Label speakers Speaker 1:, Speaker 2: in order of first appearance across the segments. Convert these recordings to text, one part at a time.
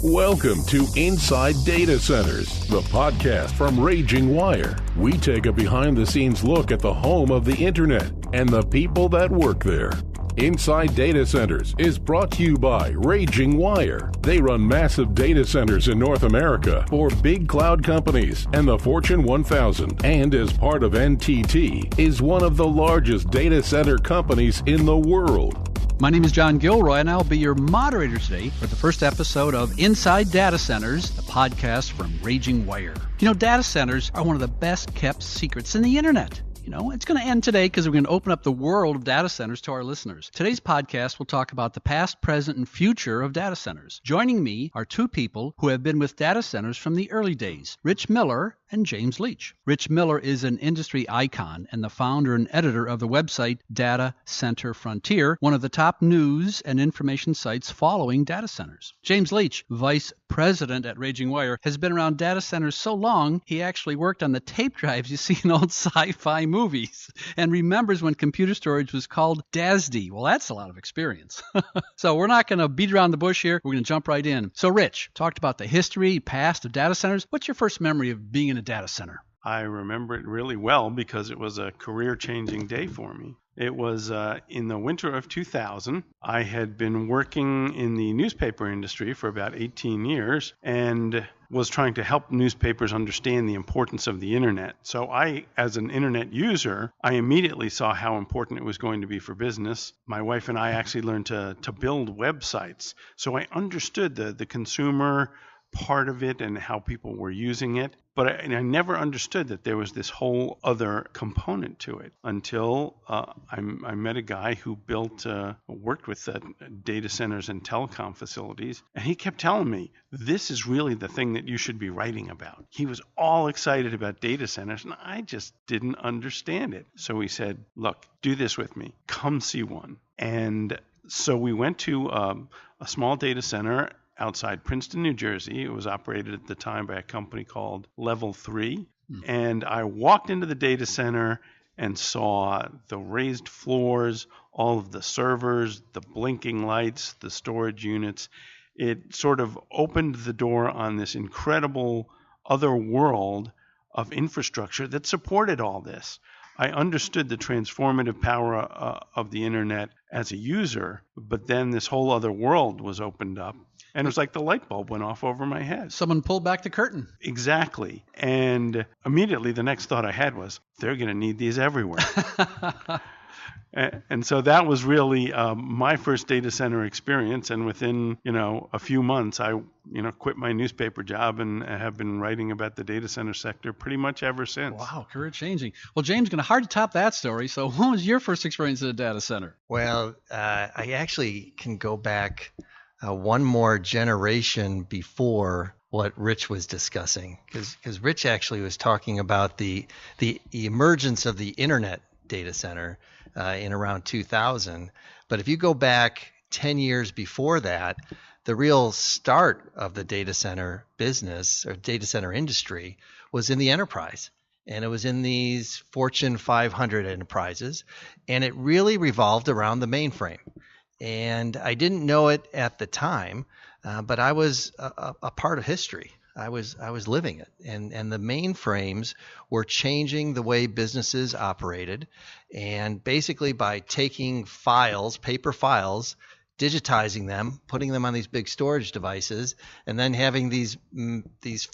Speaker 1: Welcome to Inside Data Centers, the podcast from RagingWire. We take a behind-the-scenes look at the home of the Internet and the people that work there. Inside Data Centers is brought to you by RagingWire. They run massive data centers in North America for big cloud companies and the Fortune 1000, and as part of NTT, is one of the largest data center companies in the world.
Speaker 2: My name is John Gilroy, and I'll be your moderator today for the first episode of Inside Data Centers, the podcast from RagingWire. You know, data centers are one of the best kept secrets in the Internet. You know, it's going to end today because we're going to open up the world of data centers to our listeners. Today's podcast will talk about the past, present, and future of data centers. Joining me are two people who have been with data centers from the early days, Rich Miller and James Leach. Rich Miller is an industry icon and the founder and editor of the website Data Center Frontier, one of the top news and information sites following data centers. James Leach, vice president at RagingWire, has been around data centers so long he actually worked on the tape drives you see in old sci-fi movies and remembers when computer storage was called DASD. Well, that's a lot of experience. So we're not going to beat around the bush here. We're going to jump right in. So Rich, talked about the history, past of data centers. What's your first memory of being in a data center?
Speaker 3: I remember it really well because it was a career-changing day for me. It was in the winter of 2000. I had been working in the newspaper industry for about 18 years and was trying to help newspapers understand the importance of the Internet. So I, as an Internet user, I immediately saw how important it was going to be for business. My wife and I actually learned to build websites. So I understood the consumer part of it and how people were using it. But I never understood that there was this whole other component to it until I met a guy who worked with data centers and telecom facilities. And he kept telling me, this is really the thing that you should be writing about. He was all excited about data centers, and I just didn't understand it. So he said, look, do this with me. Come see one. And so we went to a small data center outside Princeton, New Jersey. It was operated at the time by a company called Level 3. And I walked into the data center and saw the raised floors, all of the servers, the blinking lights, the storage units. It sort of opened the door on this incredible other world of infrastructure that supported all this. I understood the transformative power of the Internet as a user, but then this whole other world was opened up. And it was like the light bulb went off over my head.
Speaker 2: Someone pulled back the curtain.
Speaker 3: Exactly. And immediately the next thought I had was, they're going to need these everywhere. And so that was really my first data center experience. And within, a few months, I, quit my newspaper job and have been writing about the data center sector pretty much ever since.
Speaker 2: Wow, career changing. Well, James, going to hard to top that story. So what was your first experience at a data center?
Speaker 4: Well, I actually can go back one more generation before what Rich was discussing, because Rich actually was talking about the emergence of the Internet data center in around 2000. But if you go back 10 years before that, the real start of the data center business or data center industry was in the enterprise. And it was in these Fortune 500 enterprises, and it really revolved around the mainframe. And I didn't know it at the time, but I was a part of history. I was living it, and the mainframes were changing the way businesses operated, and basically by taking files, paper files, digitizing them, putting them on these big storage devices, and then having these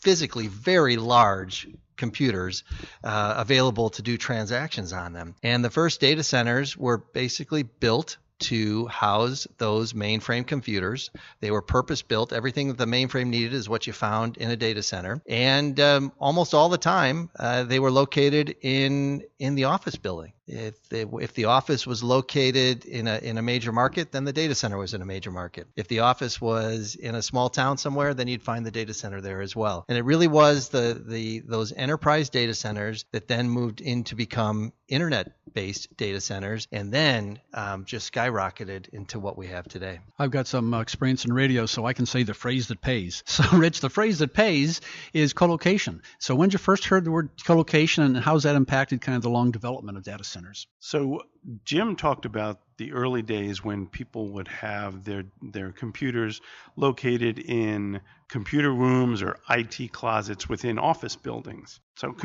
Speaker 4: physically very large computers available to do transactions on them. And the first data centers were basically built to house those mainframe computers. They were purpose-built. Everything that the mainframe needed is what you found in a data center. And almost all the time, they were located in the office building. If the office was located in a major market, then the data center was in a major market. If the office was in a small town somewhere, then you'd find the data center there as well. And it really was those enterprise data centers that then moved into become internet-based data centers, and then just skyrocketed into what we have today.
Speaker 2: I've got some experience in radio, so I can say the phrase that pays. So, Rich, the phrase that pays is colocation. So when did you first heard the word colocation, and how's that impacted kind of the long development of data centers?
Speaker 3: So Jim talked about the early days when people would have their computers located in computer rooms or IT closets within office buildings. So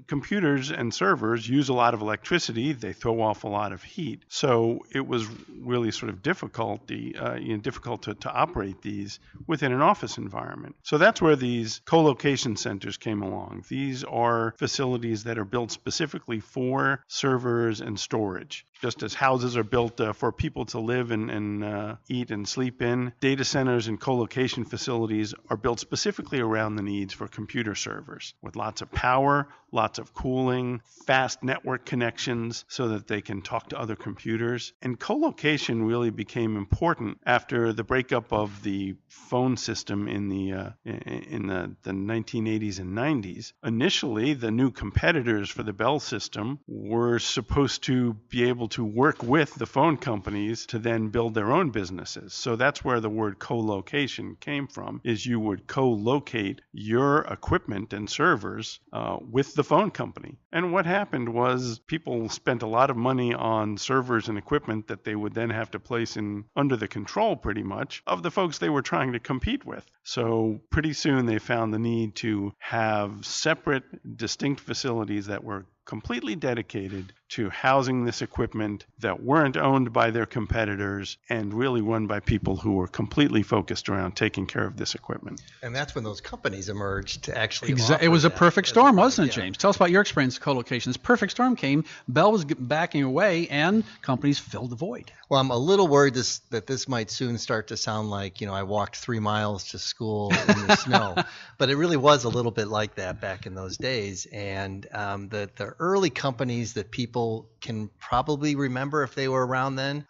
Speaker 3: computers and servers use a lot of electricity. They throw off a lot of heat. So it was really sort of difficult to operate these within an office environment. So that's where these co-location centers came along. These are facilities that are built specifically for servers and storage. Just as houses are built for people to live and eat and sleep in, data centers and co-location facilities are built specifically around the needs for computer servers with lots of power, lots of cooling, fast network connections so that they can talk to other computers. And co-location really became important after the breakup of the phone system in the 1980s and 90s. Initially, the new competitors for the Bell system were supposed to be able to work with the phone companies to then build their own businesses. So that's where the word co-location came from, is you would co-locate your equipment and servers with the phone company. And what happened was people spent a lot of money on servers and equipment that they would then have to place in under the control pretty much of the folks they were trying to compete with. So pretty soon they found the need to have separate, distinct facilities that were completely dedicated to housing this equipment that weren't owned by their competitors and really run by people who were completely focused around taking care of this equipment.
Speaker 4: And that's when those companies emerged to actually
Speaker 2: It was a perfect storm, wasn't it, James? Tell us about your experience with co-location. This perfect storm came, Bell was backing away, and companies filled the void.
Speaker 4: Well, I'm a little worried that this might soon start to sound like, I walked 3 miles to school in the snow. But it really was a little bit like that back in those days. And the early companies that people can probably remember if they were around then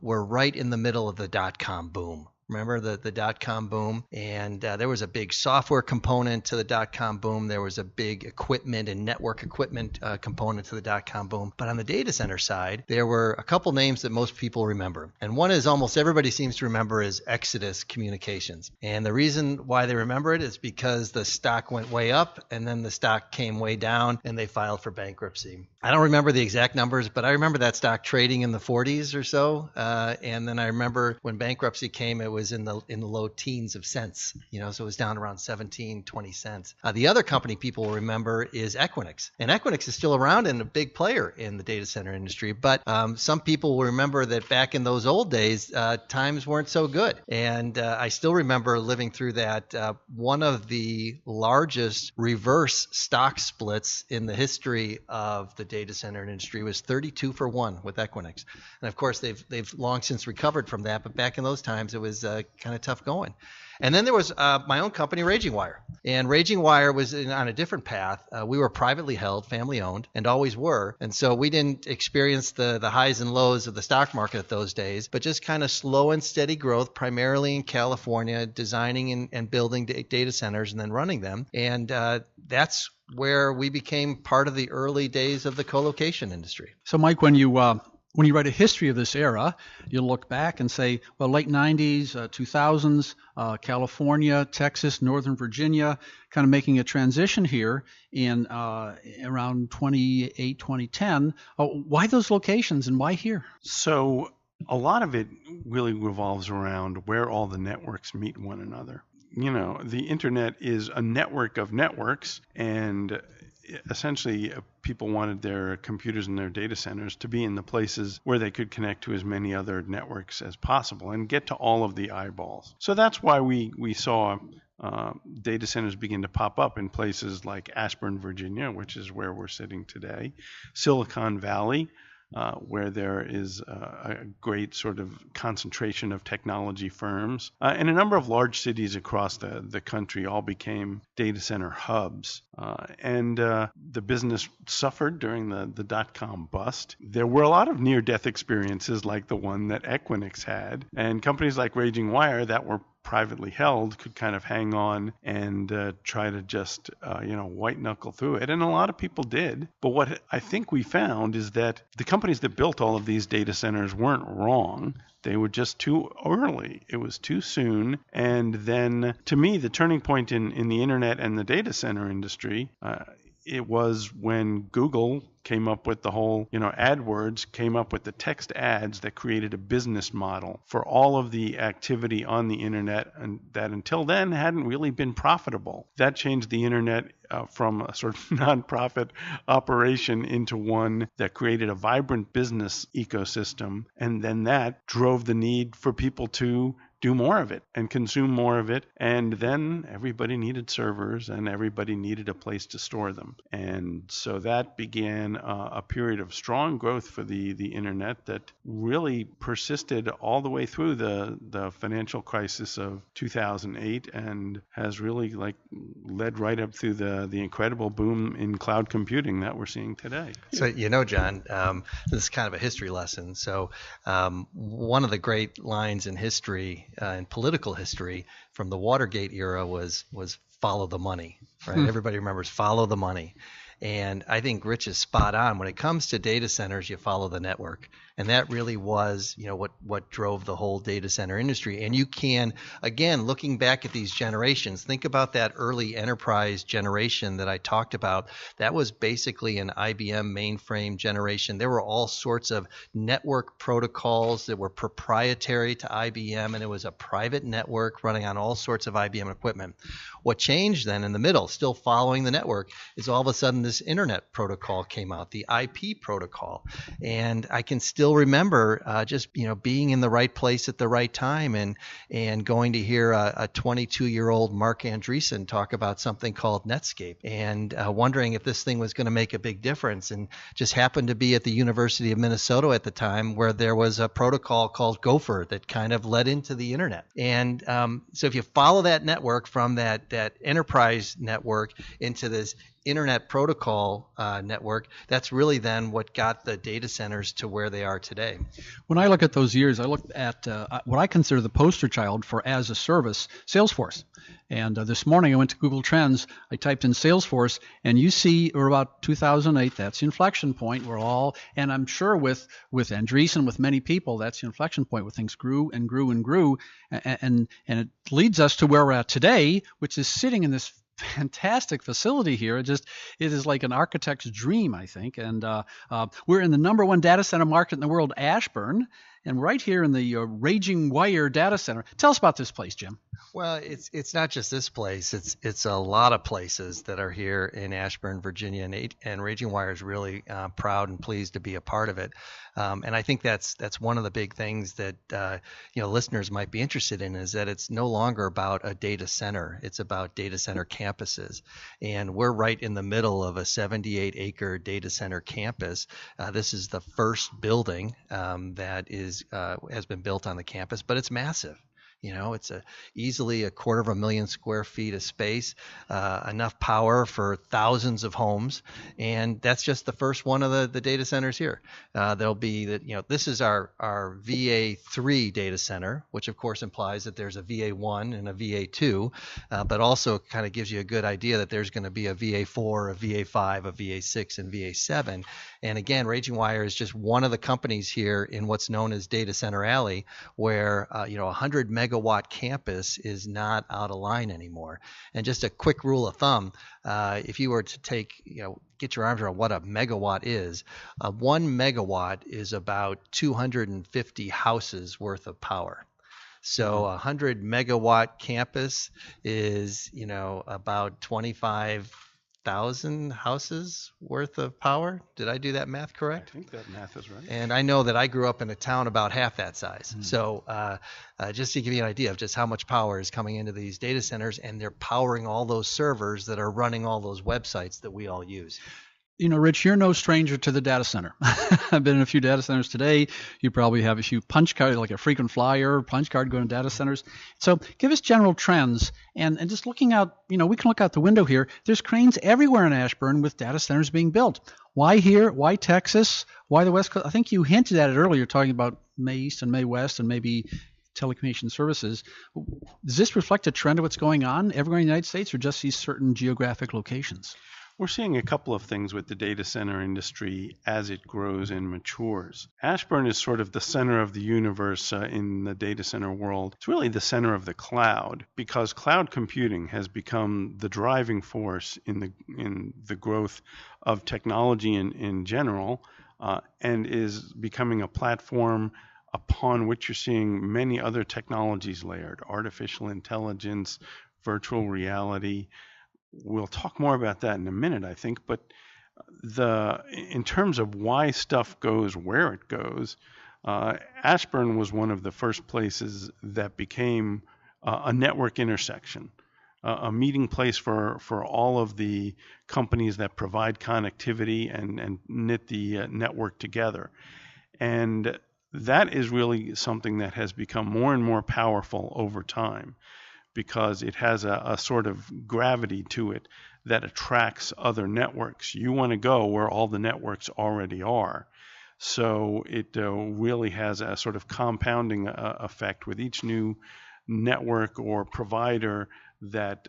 Speaker 4: were right in the middle of the dot-com boom. Remember the dot-com boom? And there was a big software component to the dot-com boom. There was a big equipment and network equipment component to the dot-com boom. But on the data center side, there were a couple names that most people remember. And one is almost everybody seems to remember is Exodus Communications. And the reason why they remember it is because the stock went way up and then the stock came way down and they filed for bankruptcy. I don't remember the exact numbers, but I remember that stock trading in the 40s or so. And then I remember when bankruptcy came, it was in the low teens of cents, so it was down around 17, 20 cents. The other company people will remember is Equinix. And Equinix is still around and a big player in the data center industry. But some people will remember that back in those old days, times weren't so good. And I still remember living through that. One of the largest reverse stock splits in the history of the data center industry was 32 for 1 with Equinix. And of course, they've long since recovered from that. But back in those times, it was kind of tough going. And then there was my own company, RagingWire. And RagingWire was on a different path. We were privately held, family owned, and always were. And so we didn't experience the highs and lows of the stock market those days, but just kind of slow and steady growth, primarily in California, designing and building data centers and then running them. And that's where we became part of the early days of the co-location industry.
Speaker 2: So, Mike, when you write a history of this era, you'll look back and say, well, late 90s, 2000s, California, Texas, Northern Virginia, kind of making a transition here in around 2008, 2010. Why those locations and why here?
Speaker 3: So a lot of it really revolves around where all the networks meet one another. The internet is a network of networks, and essentially people wanted their computers and their data centers to be in the places where they could connect to as many other networks as possible and get to all of the eyeballs. So that's why we saw data centers begin to pop up in places like Ashburn, Virginia, which is where we're sitting today, Silicon Valley, where there is a great sort of concentration of technology firms. And a number of large cities across the country all became data center hubs. And the business suffered during the dot-com bust. There were a lot of near-death experiences like the one that Equinix had. And companies like RagingWire that were privately held could kind of hang on and try to just, white knuckle through it. And a lot of people did. But what I think we found is that the companies that built all of these data centers weren't wrong. They were just too early. It was too soon. And then, to me, the turning point in the internet and the data center industry it was when Google came up with the whole, AdWords came up with the text ads that created a business model for all of the activity on the internet, and that until then hadn't really been profitable. That changed the internet from a sort of nonprofit operation into one that created a vibrant business ecosystem, and then that drove the need for people to do more of it and consume more of it. And then everybody needed servers and everybody needed a place to store them. And so that began a period of strong growth for the internet that really persisted all the way through the financial crisis of 2008 and has really led right up through the incredible boom in cloud computing that we're seeing today.
Speaker 4: So, John, this is kind of a history lesson. So one of the great lines in history, in political history, from the Watergate era was follow the money, right? Everybody remembers follow the money. And I think Rich is spot on. When it comes to data centers, you follow the network. And that really was, what drove the whole data center industry. And you can, again, looking back at these generations, think about that early enterprise generation that I talked about. That was basically an IBM mainframe generation. There were all sorts of network protocols that were proprietary to IBM, and it was a private network running on all sorts of IBM equipment. What changed then in the middle, still following the network, is all of a sudden this internet protocol came out, the IP protocol. And I can still remember just being in the right place at the right time and going to hear a 22-year-old Mark Andreessen talk about something called Netscape and wondering if this thing was going to make a big difference, and just happened to be at the University of Minnesota at the time where there was a protocol called Gopher that kind of led into the internet. And so if you follow that network from that enterprise network into this internet protocol network, that's really then what got the data centers to where they are today.
Speaker 2: When I look at those years, I look at what I consider the poster child for as a service, Salesforce. And this morning I went to Google Trends, I typed in Salesforce, and you see we're about 2008, that's the inflection point. And I'm sure with Andreessen, with many people, that's the inflection point where things grew and grew and grew. And it leads us to where we're at today, which is sitting in this fantastic facility here. It is like an architect's dream, I think. And we're in the number one data center market in the world, Ashburn, and right here in the RagingWire data center. Tell us about this place, Jim.
Speaker 4: Well, it's not just this place. It's a lot of places that are here in Ashburn, Virginia, and RagingWire is really proud and pleased to be a part of it. And I think that's one of the big things that listeners might be interested in, is that it's no longer about a data center. It's about data center campuses, and we're right in the middle of a 78-acre data center campus. This is the first building that has been built on the campus, but it's massive. It's easily 250,000 square feet of space, enough power for thousands of homes, and that's just the first one of the data centers here. There'll be this is our VA3 data center, which of course implies that there's a VA1 and a VA2, but also kind of gives you a good idea that there's going to be a VA4, a VA5, a VA6, and VA7. And again, RagingWire is just one of the companies here in what's known as Data Center Alley, where 100 megawatt campus is not out of line anymore. And just a quick rule of thumb, if you were to get your arms around what a megawatt is, 1 megawatt is about 250 houses worth of power. So a 100 megawatt campus is, about 25,000 houses worth of power. Did I do that math correct?
Speaker 3: I think that math is right.
Speaker 4: And I know that I grew up in a town about half that size. So just to give you an idea of just how much power is coming into these data centers, and they're powering all those servers that are running all those websites that we all use.
Speaker 2: Rich, you're no stranger to the data center. I've been in a few data centers today. You probably have a few punch cards, like a frequent flyer punch card going to data centers. So give us general trends. And just looking out, we can look out the window here. There's cranes everywhere in Ashburn with data centers being built. Why here? Why Texas? Why the West Coast? I think you hinted at it earlier, talking about May East and May West and maybe telecommunication services. Does this reflect a trend of what's going on everywhere in the United States, or just these certain geographic locations?
Speaker 3: We're seeing a couple of things with the data center industry as it grows and matures. Ashburn is sort of the center of the universe in the data center world. It's really the center of the cloud, because cloud computing has become the driving force in the growth of technology in general, and is becoming a platform upon which you're seeing many other technologies layered: artificial intelligence, virtual reality. We'll talk more about that in a minute, I think, but in terms of why stuff goes where it goes, Ashburn was one of the first places that became a network intersection, a meeting place for all of the companies that provide connectivity and knit the network together. And that is really something that has become more and more powerful over time, because it has a sort of gravity to it that attracts other networks. You want to go where all the networks already are. So it really has a sort of compounding effect with each new network or provider that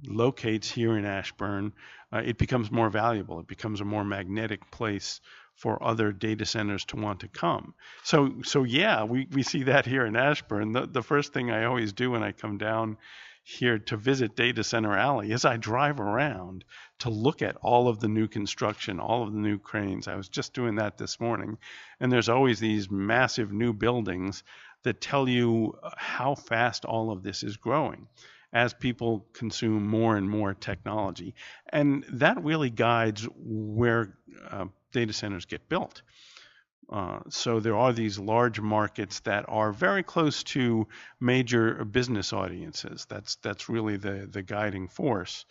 Speaker 3: locates here in Ashburn. It becomes more valuable. It becomes a more magnetic place for other data centers to want to come. So yeah, we see that here in Ashburn. The first thing I always do when I come down here to visit Data Center Alley is I drive around to look at all of the new construction, all of the new cranes. I was just doing that this morning, and there's always these massive new buildings that tell you how fast all of this is growing as people consume more and more technology. And that really guides where data centers get built. So there are these large markets that are very close to major business audiences. That's really the guiding force.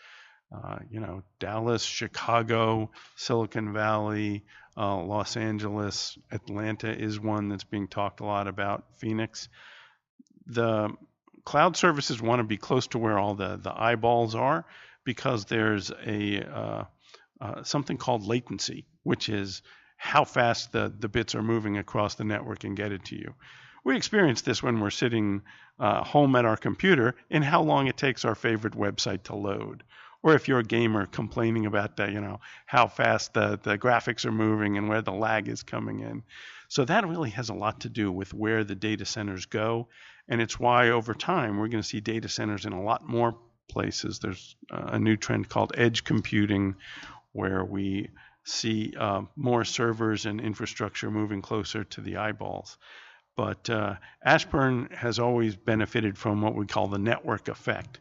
Speaker 3: Dallas, Chicago, Silicon Valley, Los Angeles, Atlanta is one that's being talked a lot about, Phoenix. The cloud services want to be close to where all the eyeballs are, because there's something called latency, which is how fast the bits are moving across the network and get it to you. We experience this when we're sitting home at our computer in how long it takes our favorite website to load. Or if you're a gamer, complaining about how fast the graphics are moving and where the lag is coming in. So that really has a lot to do with where the data centers go. And it's why over time we're going to see data centers in a lot more places. There's a new trend called edge computing, where we see more servers and infrastructure moving closer to the eyeballs. But Ashburn has always benefited from what we call the network effect.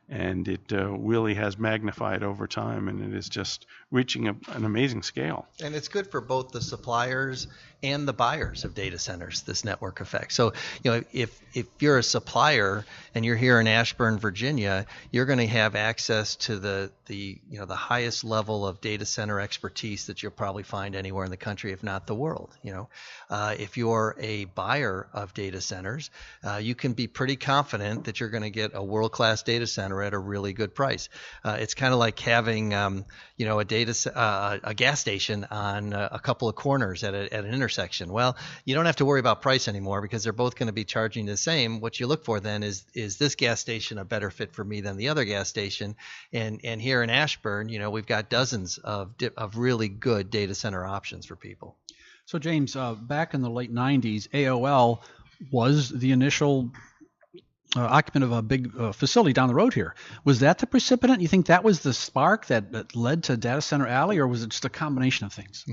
Speaker 3: And it really has magnified over time, and it is just reaching an amazing scale.
Speaker 4: And it's good for both the suppliers and the buyers of data centers, this network effect. So, if you're a supplier and you're here in Ashburn, Virginia, you're going to have access to the highest level of data center expertise that you'll probably find anywhere in the country, if not the world. If you're a buyer of data centers, you can be pretty confident that you're going to get a world-class data center at a really good price. It's kind of like having a gas station on a couple of corners at an intersection. Well, you don't have to worry about price anymore, because they're both going to be charging the same. What you look for then is this gas station a better fit for me than the other gas station? And here in Ashburn, we've got dozens of really good data center options for people.
Speaker 2: So James, back in the late 90s, AOL was the initial occupant of a big facility down the road here. Was that the precipitant? You think that was the spark that led to Data Center Alley, or was it just a combination of things?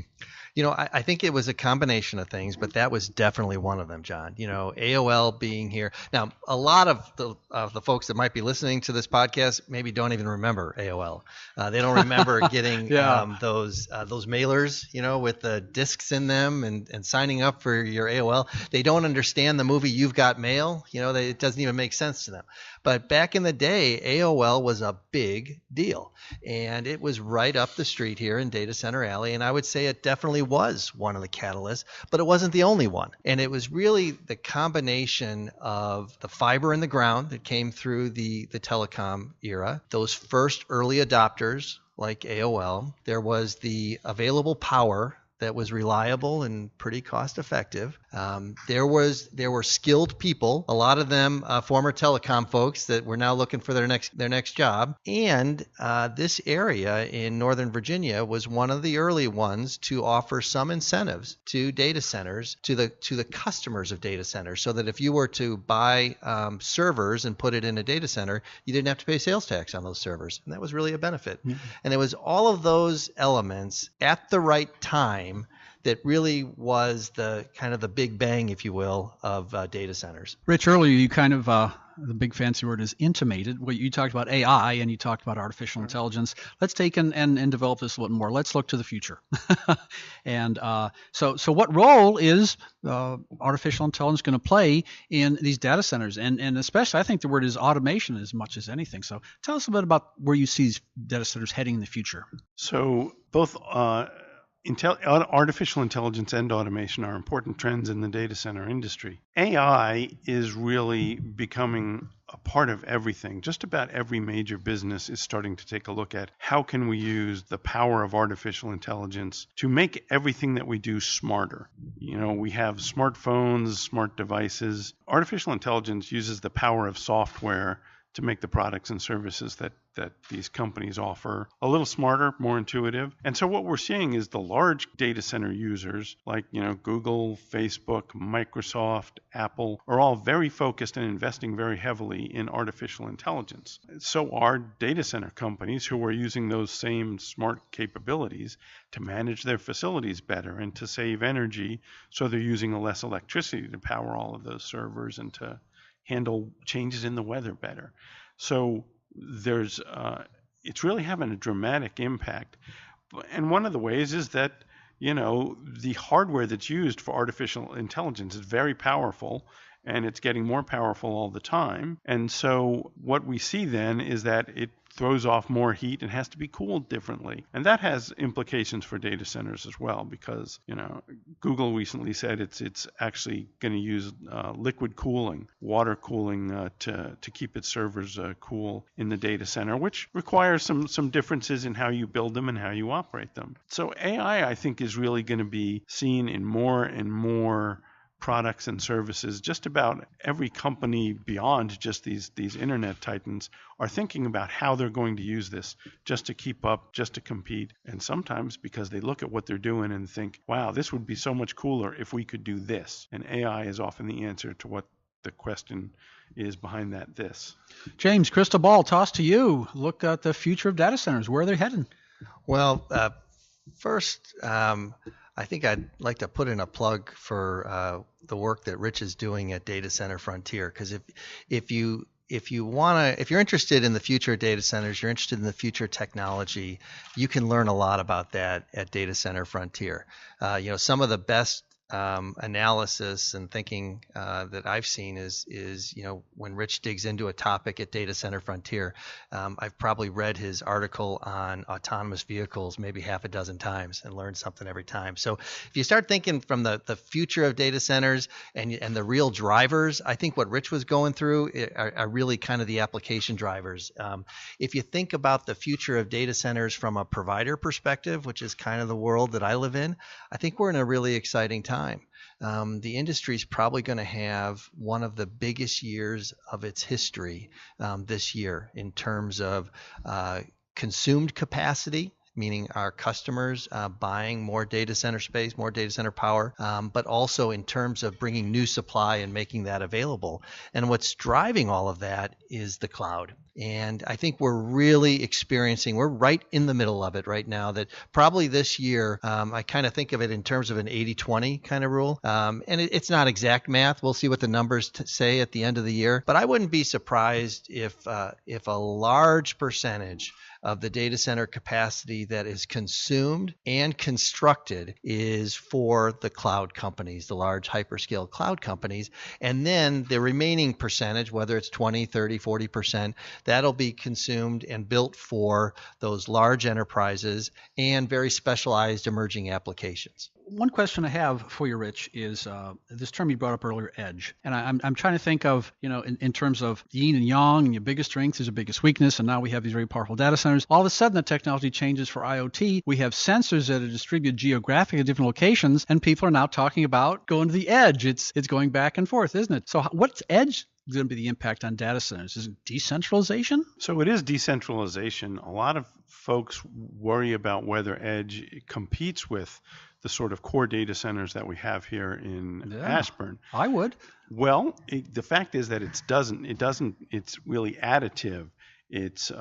Speaker 4: I think it was a combination of things, but that was definitely one of them, John. AOL being here. Now, a lot of the folks that might be listening to this podcast maybe don't even remember AOL. They don't remember getting those mailers, with the discs in them and signing up for your AOL. They don't understand the movie You've Got Mail. It doesn't even make sense to them. But back in the day, AOL was a big deal, and it was right up the street here in Data Center Alley, and I would say it definitely was one of the catalysts, but it wasn't the only one. And it was really the combination of the fiber in the ground that came through the telecom era, those first early adopters like AOL. There was the available power that was reliable and pretty cost effective. There were skilled people, a lot of them former telecom folks that were now looking for their next job. And this area in Northern Virginia was one of the early ones to offer some incentives to data centers, to the customers of data centers, so that if you were to buy servers and put it in a data center, you didn't have to pay sales tax on those servers. And that was really a benefit. Mm-hmm. And it was all of those elements at the right time that really was the kind of the big bang, if you will, of data centers.
Speaker 2: Rich, earlier you kind of, the big fancy word is intimated. Well, you talked about AI and you talked about artificial intelligence. Let's take and develop this a little more. Let's look to the future. And so what role is artificial intelligence going to play in these data centers? And especially, I think the word is automation as much as anything. So tell us a bit about where you see these data centers heading in the future.
Speaker 3: So both artificial intelligence and automation are important trends in the data center industry. AI is really becoming a part of everything. Just about every major business is starting to take a look at how can we use the power of artificial intelligence to make everything that we do smarter. You know, we have smartphones, smart devices. Artificial intelligence uses the power of software to make the products and services that these companies offer a little smarter, more intuitive. And so what we're seeing is the large data center users like, Google, Facebook, Microsoft, Apple are all very focused and investing very heavily in artificial intelligence. So are data center companies who are using those same smart capabilities to manage their facilities better and to save energy. So they're using less electricity to power all of those servers and to handle changes in the weather better. So there's it's really having a dramatic impact. And one of the ways is that, the hardware that's used for artificial intelligence is very powerful, and it's getting more powerful all the time. And so what we see then is that it throws off more heat and has to be cooled differently. And that has implications for data centers as well, because, Google recently said it's actually going to use liquid cooling, water cooling to keep its servers cool in the data center, which requires some differences in how you build them and how you operate them. So AI, I think, is really going to be seen in more and more products and services. Just about every company beyond just these internet titans are thinking about how they're going to use this just to keep up, just to compete. And sometimes because they look at what they're doing and think, wow, this would be so much cooler if we could do this. And AI is often the answer to what the question is behind that this.
Speaker 2: James, crystal ball tossed to you. Look at the future of data centers. Where are they heading?
Speaker 4: Well, first, I think I'd like to put in a plug for the work that Rich is doing at Data Center Frontier, because if you're interested in the future of data centers, you're interested in the future technology, you can learn a lot about that at Data Center Frontier. Some of the best analysis and thinking that I've seen is when Rich digs into a topic at Data Center Frontier, I've probably read his article on autonomous vehicles maybe half a dozen times and learned something every time. So if you start thinking from the future of data centers and the real drivers, I think what Rich was going through are really kind of the application drivers. If you think about the future of data centers from a provider perspective, which is kind of the world that I live in, I think we're in a really exciting time. The industry is probably going to have one of the biggest years of its history this year in terms of consumed capacity, meaning our customers buying more data center space, more data center power, but also in terms of bringing new supply and making that available. And what's driving all of that is the cloud. And I think we're really we're right in the middle of it right now, that probably this year, I kind of think of it in terms of an 80-20 kind of rule. And it's not exact math. We'll see what the numbers say at the end of the year. But I wouldn't be surprised if a large percentage of the data center capacity that is consumed and constructed is for the cloud companies, the large hyperscale cloud companies. And then the remaining percentage, whether it's 20, 30, 40%, that'll be consumed and built for those large enterprises and very specialized emerging applications.
Speaker 2: One question I have for you, Rich, is this term you brought up earlier, edge. And I'm trying to think of, in terms of yin and yang, and your biggest strength is your biggest weakness. And now we have these very powerful data centers. All of a sudden, the technology changes for IoT. We have sensors that are distributed geographically at different locations, and people are now talking about going to the edge. It's going back and forth, isn't it? So what's edge going to be the impact on data centers? Is it decentralization?
Speaker 3: So it is decentralization. A lot of folks worry about whether edge competes with the sort of core data centers that we have here in Ashburn.
Speaker 2: I would.
Speaker 3: Well, the fact is that it doesn't. It's really additive. It's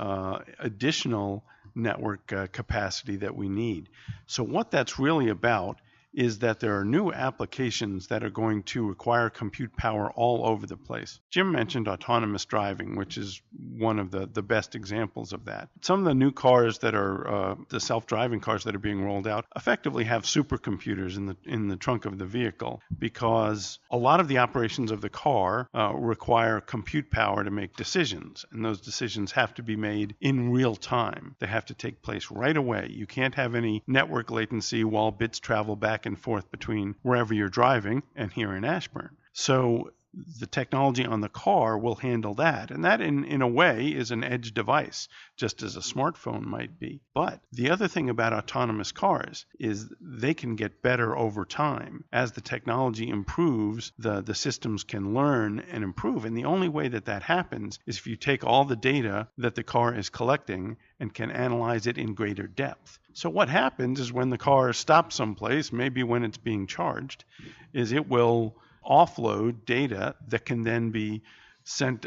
Speaker 3: additional network capacity that we need. So what that's really about is that there are new applications that are going to require compute power all over the place. Jim mentioned autonomous driving, which is one of the best examples of that. Some of the new cars that are the self-driving cars that are being rolled out effectively have supercomputers in the trunk of the vehicle, because a lot of the operations of the car require compute power to make decisions, and those decisions have to be made in real time. They have to take place right away. You can't have any network latency while bits travel back and forth between wherever you're driving and here in Ashburn. So the technology on the car will handle that. And that in a way is an edge device, just as a smartphone might be. But the other thing about autonomous cars is they can get better over time. As the technology improves, the systems can learn and improve. And the only way that happens is if you take all the data that the car is collecting and can analyze it in greater depth. So what happens is when the car stops someplace, maybe when it's being charged, is it will offload data that can then be sent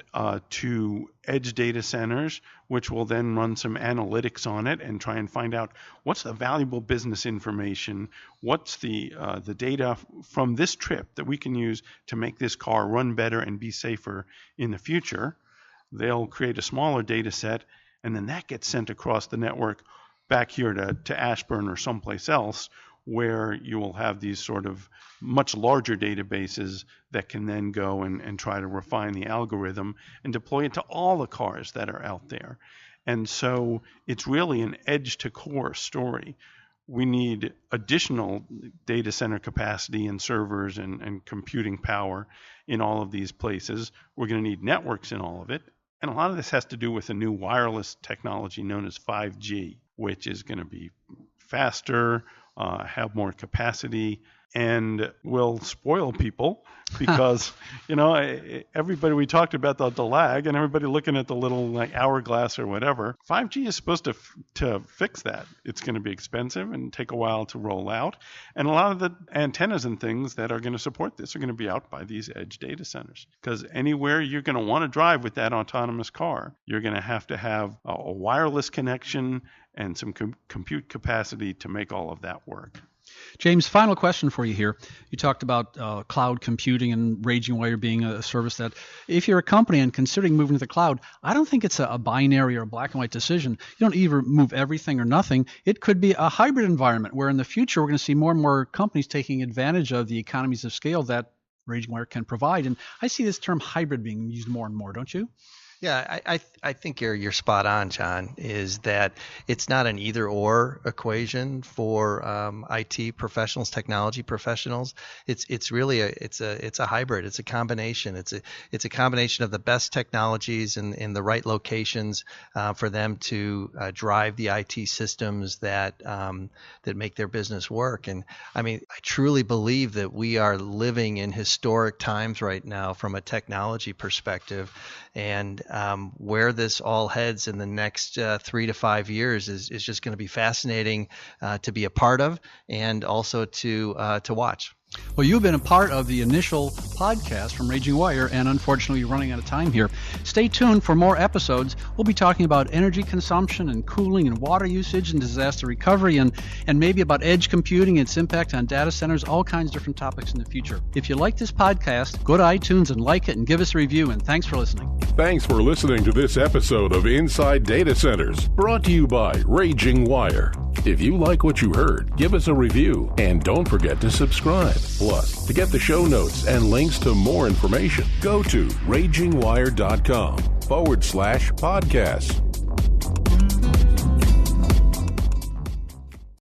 Speaker 3: to edge data centers, which will then run some analytics on it and try and find out what's the valuable business information, what's the data from this trip that we can use to make this car run better and be safer in the future. They'll create a smaller data set, and then that gets sent across the network back here to Ashburn or someplace else, where you will have these sort of much larger databases that can then go and try to refine the algorithm and deploy it to all the cars that are out there. And so it's really an edge to core story. We need additional data center capacity and servers and computing power in all of these places. We're going to need networks in all of it. And a lot of this has to do with a new wireless technology known as 5G, which is going to be faster, have more capacity, and will spoil people because, everybody, we talked about the lag and everybody looking at the little hourglass or whatever. 5G is supposed to fix that. It's going to be expensive and take a while to roll out. And a lot of the antennas and things that are going to support this are going to be out by these edge data centers, because anywhere you're going to want to drive with that autonomous car, you're going to have a wireless connection and some compute capacity to make all of that work.
Speaker 2: James, final question for you here. You talked about cloud computing and RagingWire being a service that, if you're a company and considering moving to the cloud, I don't think it's a binary or a black and white decision. You don't either move everything or nothing. It could be a hybrid environment where in the future we're going to see more and more companies taking advantage of the economies of scale that RagingWire can provide. And I see this term hybrid being used more and more, don't you?
Speaker 4: Yeah, I think you're spot on, John, is that it's not an either or equation for IT professionals, technology professionals. It's really a hybrid. It's a combination. It's a combination of the best technologies in the right locations for them to drive the IT systems that make their business work. And I mean, I truly believe that we are living in historic times right now from a technology perspective, and where this all heads in the next 3 to 5 years is just going to be fascinating to be a part of and also to watch.
Speaker 2: Well, you've been a part of the initial podcast from RagingWire, and unfortunately you're running out of time here. Stay tuned for more episodes. We'll be talking about energy consumption and cooling and water usage and disaster recovery and maybe about edge computing, its impact on data centers, all kinds of different topics in the future. If you like this podcast, go to iTunes and like it and give us a review, and thanks for listening.
Speaker 1: Thanks for listening to this episode of Inside Data Centers, brought to you by RagingWire. If you like what you heard, give us a review and don't forget to subscribe. Plus, to get the show notes and links to more information, go to RagingWire.com/podcasts.